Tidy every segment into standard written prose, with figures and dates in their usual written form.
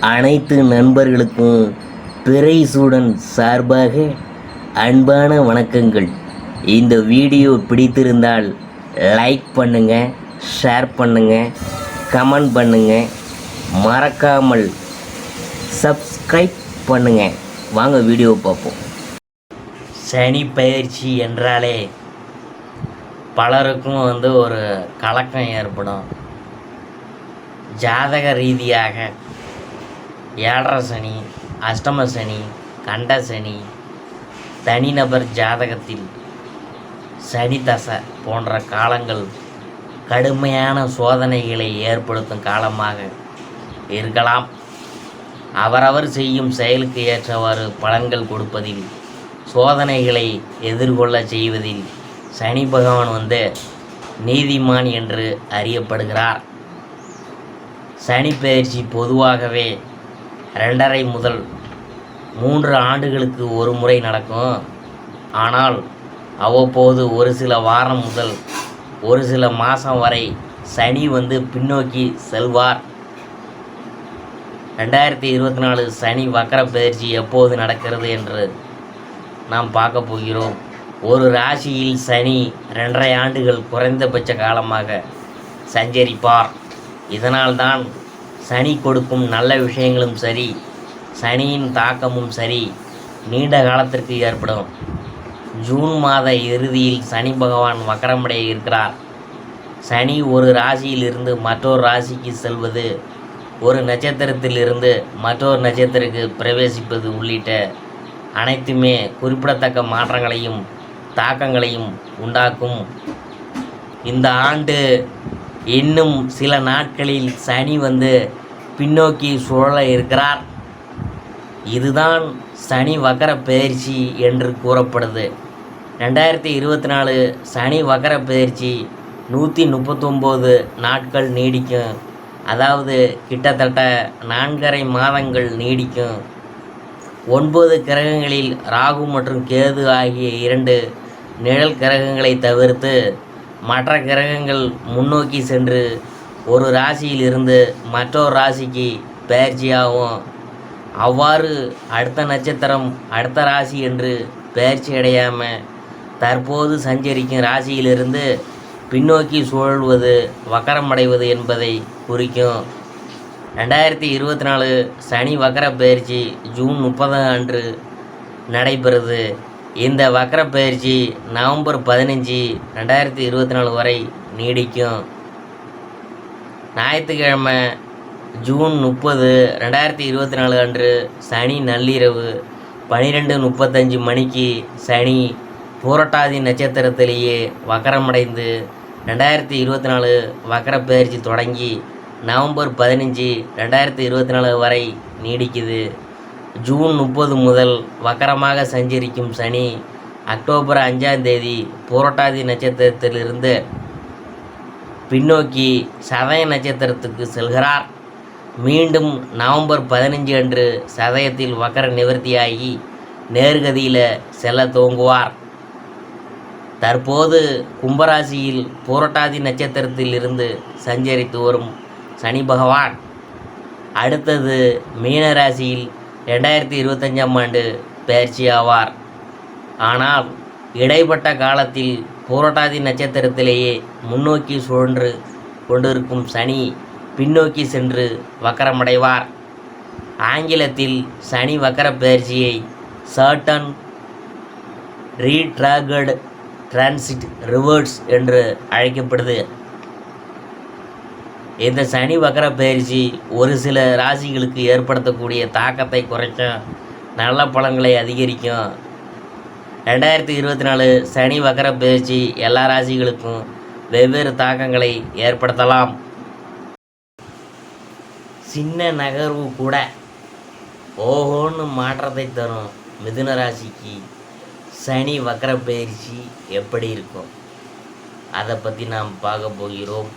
அனைத்து நண்பர்களுக்கும் பிறைசூடன் சார்பாக அன்பான வணக்கங்கள். இந்த வீடியோ பிடித்திருந்தால் லைக் பண்ணுங்கள், ஷேர் பண்ணுங்கள், கமெண்ட் பண்ணுங்கள், மறக்காமல் சப்ஸ்கிரைப் பண்ணுங்கள். வாங்க வீடியோ பார்ப்போம். சனி பயிற்சி என்றாலே பலருக்கும் ஒரு கலக்கம் ஏற்படும். ஜாதக ரீதியாக ஏழரை சனி, அஷ்டம சனி, கண்ட சனி, தனிநபர் ஜாதகத்தில் சனி தசை போன்ற காலங்கள் கடுமையான சோதனைகளை ஏற்படுத்தும் காலமாக இருக்கலாம். அவரவர் செய்யும் செயலுக்கு ஏற்றவாறு பலன்கள் கொடுப்பதில், சோதனைகளை எதிர்கொள்ள செய்வதில் சனி பகவான் நீதிமான் என்று அறியப்படுகிறார். சனி பயிற்சி பொதுவாகவே 2.5 முதல் 3 ஆண்டுகளுக்கு ஒரு முறை நடக்கும். ஆனால் அவ்வப்போது ஒரு சில வாரம் முதல் ஒரு சில மாதம் வரை சனி பின்னோக்கி செல்வார். 2024 சனி வக்கர பயிற்சி எப்போது நடக்கிறது என்று நாம் பார்க்க போகிறோம். ஒரு ராசியில் சனி 2.5 ஆண்டுகள் குறைந்தபட்ச காலமாக சஞ்சரிப்பார். இதனால்தான் சனி கொடுக்கும் நல்ல விஷயங்களும் சரி, சனியின் தாக்கமும் சரி நீண்ட காலத்திற்கு ஏற்படும். ஜூன் மாத இறுதியில் சனி பகவான் வக்கரமடைய இருக்கிறார். சனி ஒரு ராசியில் இருந்து மற்றொரு ராசிக்கு செல்வது, ஒரு நட்சத்திரத்தில் இருந்து மற்றொரு நட்சத்திரத்துக்கு பிரவேசிப்பது உள்ளிட்ட அனைத்துமே குறிப்பிடத்தக்க மாற்றங்களையும் தாக்கங்களையும் உண்டாக்கும். இந்த ஆண்டு இன்னும் சில நாட்களில் சனி பின்னோக்கி சுழல இருக்கிறார். இதுதான் சனி வக்கர பயிற்சி என்று கூறப்படுது. 2024 சனி வக்கர பயிற்சி 139 நாட்கள் நீடிக்கும். அதாவது கிட்டத்தட்ட 4.5 மாதங்கள் நீடிக்கும். 9 கிரகங்களில் ராகு மற்றும் கேது ஆகிய 2 நிழல் கிரகங்களை தவிர்த்து மற்ற கிரகங்கள் முன்னோக்கி சென்று ஒரு ராசியில் இருந்து மற்றொரு ராசிக்கு பயிற்சியாகும். அவ்வாறு அடுத்த நட்சத்திரம் அடுத்த ராசி என்று பயிற்சி அடையாமல் தற்போது சஞ்சரிக்கும் ராசியிலிருந்து பின்னோக்கி சுழல்வது வக்கரமடைவது என்பதை குறிக்கும். 2024 சனி வக்கர பயிற்சி ஜூன் 30 அன்று நடைபெறுது. இந்த வக்கர பயிற்சி நவம்பர் 15, 2024 வரை நீடிக்கும். ஞாயிற்றுக்கிழமை ஜூன் 30, 2024 அன்று சனி நள்ளிரவு 12:35 மணிக்கு சனி பூரட்டாதி நட்சத்திரத்திலேயே வக்கரமடைந்து 2024 வக்கர பயிற்சி தொடங்கி நவம்பர் 15, 2024 வரை நீடிக்குது. ஜூன் 30 முதல் வக்கரமாக சஞ்சரிக்கும் சனி அக்டோபர் 5ஆம் தேதி பூரட்டாதி நட்சத்திரத்திலிருந்து பின்னோக்கி சதய நட்சத்திரத்துக்கு செல்கிறார். மீண்டும் நவம்பர் 15 அன்று சதயத்தில் வக்கர நிவர்த்தியாகி நேர்கதியில் செல்ல துவங்குவார். தற்போது கும்பராசியில் பூரட்டாதி நட்சத்திரத்தில் இருந்து சஞ்சரித்து வரும் சனி பகவான் அடுத்தது மீனராசியில் 2025ஆம் ஆண்டு பயிற்சி ஆவார். ஆனால் இடைப்பட்ட காலத்தில் பூரட்டாதி நட்சத்திரத்திலேயே முன்னோக்கி சுழன்று கொண்டிருக்கும் சனி பின்னோக்கி சென்று வக்கரமடைவார். ஆங்கிலத்தில் சனி வக்கர பயிற்சியை சர்டன் ரீட்ராகட் டிரான்சிட் ரிவர்ஸ் என்று அழைக்கப்படுது. இந்த சனி வக்கர பயிற்சி ஒரு சில ராசிகளுக்கு ஏற்படுத்தக்கூடிய தாக்கத்தை குறைக்கும், நல்ல பலன்களை அதிகரிக்கும். 2024 சனி வக்கர பயிற்சி எல்லா ராசிகளுக்கும் வெவ்வேறு தாக்கங்களை ஏற்படுத்தலாம். சின்ன நகர்வு கூட ஓஹோன்னு மாற்றத்தை தரும். மிதுன ராசிக்கு சனி வக்கர பயிற்சி எப்படி இருக்கும் அதை பற்றி நாம் பார்க்க போகிறோம்.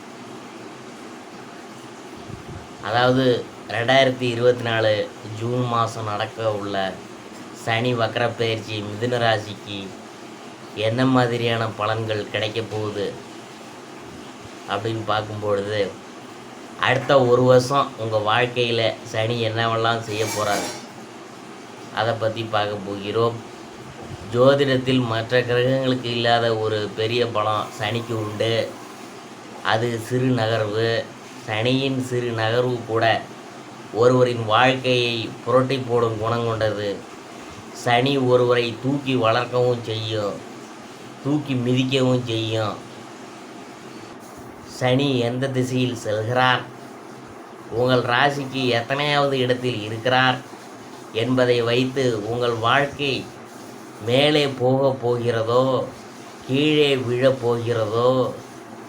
அதாவது 2024 ஜூன் மாதம் நடக்க உள்ள சனி வக்கர பயிற்சி மிதுன ராசிக்கு என்ன மாதிரியான பலன்கள் கிடைக்க போகுது அப்படின்னு பார்க்கும்பொழுது அடுத்த ஒரு வருஷம் உங்கள் வாழ்க்கையில் சனி என்னவெல்லாம் செய்ய போகிறாரு அதை பற்றி பார்க்க போகிறோம். ஜோதிடத்தில் மற்ற கிரகங்களுக்கு இல்லாத ஒரு பெரிய பலம் சனிக்கு உண்டு. அது சிறு நகர்வு. சனியின் சிறு நகர்வு கூட ஒருவரின் வாழ்க்கையை புரட்டி போடும் குணம் கொண்டது. சனி ஒருவரை தூக்கி வளர்க்கவும் செய்யும், தூக்கி மிதிக்கவும் செய்யும். சனி எந்த திசையில் செல்கிறார், உங்கள் ராசிக்கு எத்தனையாவது இடத்தில் இருக்கிறார் என்பதை வைத்து உங்கள் வாழ்க்கை மேலே போகப் போகிறதோ கீழே விழப் போகிறதோ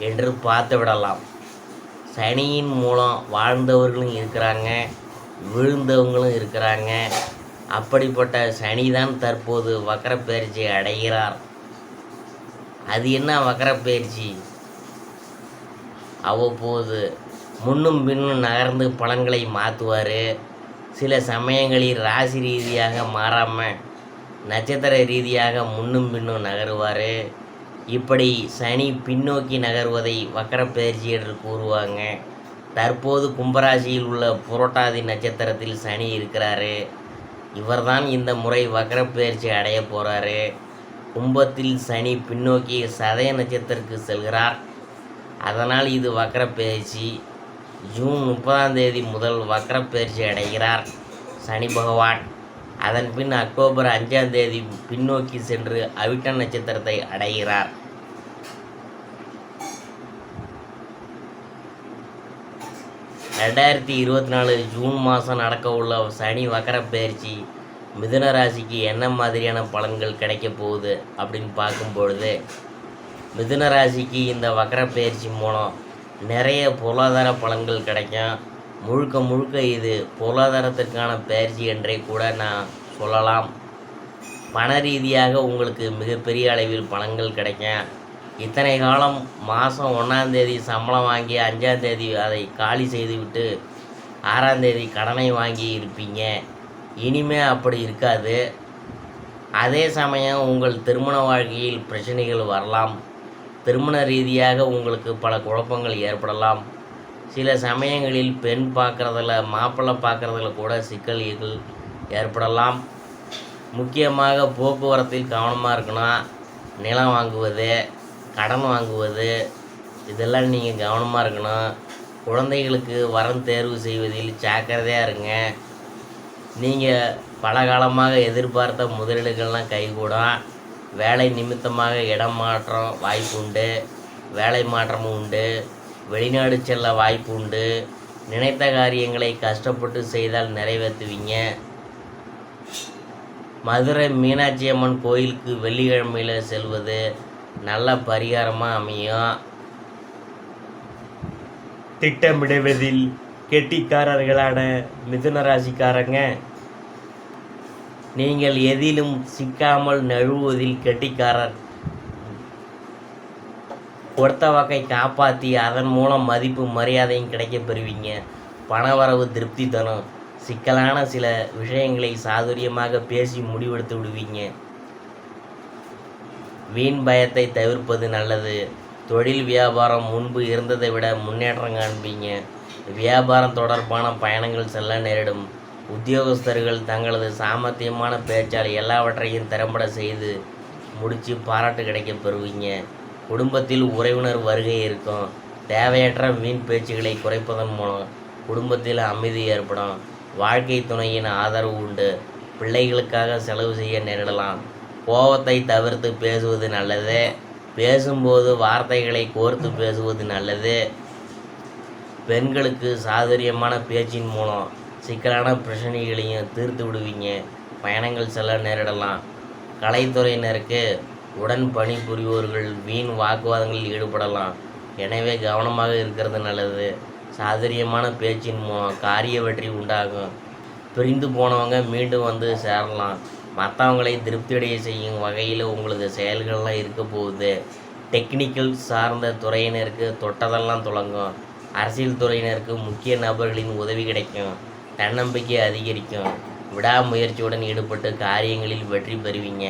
என்று பார்த்து விடலாம். சனியின் மூலம் வாழ்ந்தவர்களும் இருக்கிறாங்க, விழுந்தவங்களும் இருக்கிறாங்க. அப்படிப்பட்ட சனிதான் தற்போது வக்கரப்பெயர்ச்சி அடைகிறார். அது என்ன வக்கரப்பெயர்ச்சி? அவ்வப்போது முன்னும் பின்னும் நகர்ந்து பலன்களை மாற்றுவார். சில சமயங்களில் ராசி ரீதியாக மாறாமல் நட்சத்திர ரீதியாக முன்னும் பின்னும் நகருவார். இப்படி சனி பின்னோக்கி நகர்வதை வக்கரப்பெயர்ச்சி என்று கூறுவாங்க. தற்போது கும்பராசியில் உள்ள புரட்டாதி நட்சத்திரத்தில் சனி இருக்கிறாரு. இவர்தான் இந்த முறை வக்கரப்பெயர்ச்சி அடைய போகிறாரு. கும்பத்தில் சனி பின்னோக்கி சதய நட்சத்திரத்துக்கு செல்கிறார். அதனால் இது வக்கரப்பெயர்ச்சி. ஜூன் 30 முதல் வக்கரப்பெயர்ச்சி அடைகிறார் சனி பகவான். அதன் பின் அக்டோபர் 5 பின்னோக்கி சென்று அவிட்ட நட்சத்திரத்தை அடைகிறார். ஜூன் மாதம் நடக்க உள்ள சனி வக்கரப்பெயர்ச்சி மிதுன ராசிக்கு என்ன மாதிரியான பலன்கள் கிடைக்க போகுது அப்படின்னு பார்க்கும் பொழுது, மிதுன ராசிக்கு இந்த வக்கரப்பெயர்ச்சி மூலம் நிறைய பொருளாதார பலன்கள் கிடைக்கும். முழுக்க முழுக்க இது பொருளாதாரத்திற்கான பயிற்சி என்றே கூட நான் சொல்லலாம். பண ரீதியாக உங்களுக்கு மிகப்பெரிய அளவில் பலன்கள் கிடைக்கும். இத்தனை காலம் மாதம் 1 சம்பளம் வாங்கி 5 அதை காலி செய்துவிட்டு 6 கடனை வாங்கி இருப்பீங்க. இனிமே அப்படி இருக்காது. அதே சமயம் உங்கள் திருமண வாழ்க்கையில் பிரச்சனைகள் வரலாம். திருமண ரீதியாக உங்களுக்கு பல குழப்பங்கள் ஏற்படலாம். சில சமயங்களில் பெண் பார்க்குறதில் மாப்பிள்ளை பார்க்குறதுல கூட சிக்கல்கள் ஏற்படலாம். முக்கியமாக போக்குவரத்தில் கவனமாக இருக்கணும். நிலம் வாங்குவது, கடன் வாங்குவது, இதெல்லாம் நீங்கள் கவனமாக இருக்கணும். குழந்தைகளுக்கு வரம் தேர்வு செய்வதில் ஜாக்கிரதையாக இருங்க. நீங்கள் பல காலமாக எதிர்பார்த்த முதலீடுகள்லாம் கைகூடும். வேலை நிமித்தமாக இடம் மாற்றம் வாய்ப்பு உண்டு, வேலை மாற்றமும் உண்டு, வெளிநாடு செல்ல வாய்ப்பு உண்டு. நினைத்த காரியங்களை கஷ்டப்பட்டு செய்தால் நிறைவேற்றுவீங்க. மதுரை மீனாட்சி அம்மன் கோயிலுக்கு வெள்ளிக்கிழமையில் செல்வது நல்ல பரிகாரமாக அமையும். திட்டமிடுவதில் கெட்டிக்காரர்களான மிதுன ராசிக்காரங்க, நீங்கள் எதிலும் சிக்காமல் நழுவுவதில் கெட்டிக்காரர். கொடுத்த வாக்கை காப்பாற்றி அதன் மூலம் மதிப்பு மரியாதையும் கிடைக்க பெறுவீங்க. பணவரவு திருப்தி தரும். சிக்கலான சில விஷயங்களை சாதுரியமாக பேசி முடிவெடுத்து விடுவீங்க. வீண் பயத்தை தவிர்ப்பது நல்லது. தொழில் வியாபாரம் முன்பு இருந்ததை விட முன்னேற்றம் காண்பீங்க. வியாபாரம் தொடர்பான பயணங்கள் செல்ல நேரிடும். உத்தியோகஸ்தர்கள் தங்களது சாமர்த்தியமான பேச்சால் எல்லாவற்றையும் திறம்பட செய்து முடித்து பாராட்டு கிடைக்க பெறுவீங்க. குடும்பத்தில் உறவினர் வருகை இருக்கும். தேவையற்ற வீண் பேச்சுகளை குறைப்பதன் மூலம் குடும்பத்தில் அமைதி ஏற்படும். வாழ்க்கை துணையின் ஆதரவு உண்டு. பிள்ளைகளுக்காக செலவு செய்ய நேரிடலாம். கோபத்தை தவிர்த்து பேசுவது நல்லது. பேசும்போது வார்த்தைகளை கோர்த்து பேசுவது நல்லது. பெண்களுக்கு சாதுரியமான பேச்சின் மூலம் சிக்கலான பிரச்சனைகளையும் தீர்த்து விடுவீங்க. பயணங்கள் செல்ல நேரிடலாம். கலைத்துறையினருக்கு உடன் பணிபுரிவோர்கள் வீண் வாக்குவாதங்களில் ஈடுபடலாம். எனவே கவனமாக இருக்கிறது நல்லது. சாதுரியமான பேச்சின் மூலம் காரிய வெற்றி உண்டாகும். பிரிந்து போனவங்க மீண்டும் வந்து சேரலாம். மற்றவங்களை திருப்தியடைய செய்யும் வகையில் உங்களுக்கு செயல்கள்லாம் இருக்க போகுது. டெக்னிக்கல் சார்ந்த துறையினருக்கு தொட்டதெல்லாம் தொடங்கும். அரசியல் துறையினருக்கு முக்கிய நபர்களின் உதவி கிடைக்கும். தன்னம்பிக்கை அதிகரிக்கும். விடாமுயற்சியுடன் ஈடுபட்டு காரியங்களில் வெற்றி பெறுவீங்க.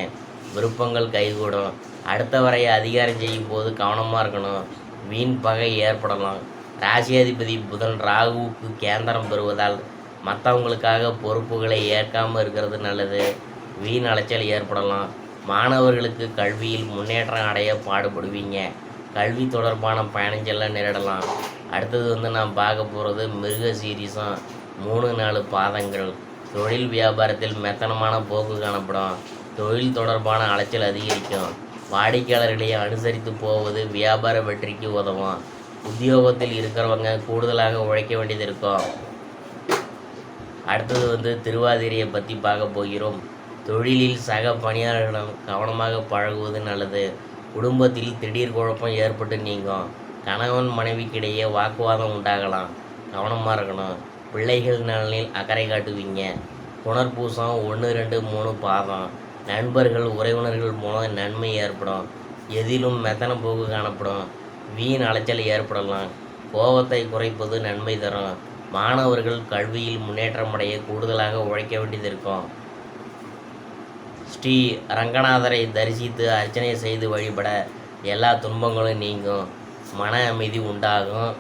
விருப்பங்கள் கைகூடும். அடுத்தவரை அதிகாரம் செய்யும் போது கவனமாக இருக்கணும். வீண் பகை ஏற்படலாம். ராசியாதிபதி புதன் ராகுவுக்கு கேந்திரம் பெறுவதால் மற்றவங்களுக்காக பொறுப்புகளை ஏற்காமல் இருக்கிறது நல்லது. வீண் அலைச்சல் ஏற்படலாம். மாணவர்களுக்கு கல்வியில் முன்னேற்றம் அடைய பாடுபடுவீங்க. கல்வி தொடர்பான பயணஞ்செல்லாம் நேரிடலாம். அடுத்தது நான் பார்க்க போகிறது மிருக சீரிசம் 3-4 பாதங்கள். தொழில் வியாபாரத்தில் மெத்தனமான போக்கு காணப்படும். தொழில் தொடர்பான அலைச்சல் அதிகரிக்கும். வாடிக்கையாளர்களை அனுசரித்து போவது வியாபார வெற்றிக்கு உதவும். உத்தியோகத்தில் இருக்கிறவங்க கூடுதலாக உழைக்க வேண்டியது இருக்கும். அடுத்தது திருவாதிரையை பற்றி பார்க்க போகிறோம். தொழிலில் சக பணியாளர்களிடம் கவனமாக பழகுவது நல்லது. குடும்பத்தில் திடீர் குழப்பம் ஏற்பட்டு நீங்கும். கணவன் மனைவிக்கிடையே வாக்குவாதம் உண்டாகலாம். கவனமாக இருக்கணும். பிள்ளைகள் நலனில் அக்கறை காட்டுவீங்க. புனர்பூசம் 1, 2, 3 பாதம். நண்பர்கள் உறவினர்கள் மூலம் நன்மை ஏற்படும். எதிலும் மெத்தன போக்கு காணப்படும். வீண் அலைச்சல் ஏற்படலாம். கோபத்தை குறைப்பது நன்மை தரும். மாணவர்கள் கல்வியில் முன்னேற்றமடைய கூடுதலாக உழைக்க வேண்டியது இருக்கும். ஸ்ரீ ரங்கநாதரை தரிசித்து அர்ச்சனை செய்து வழிபட எல்லா துன்பங்களும் நீங்கும். மன அமைதி உண்டாகும்.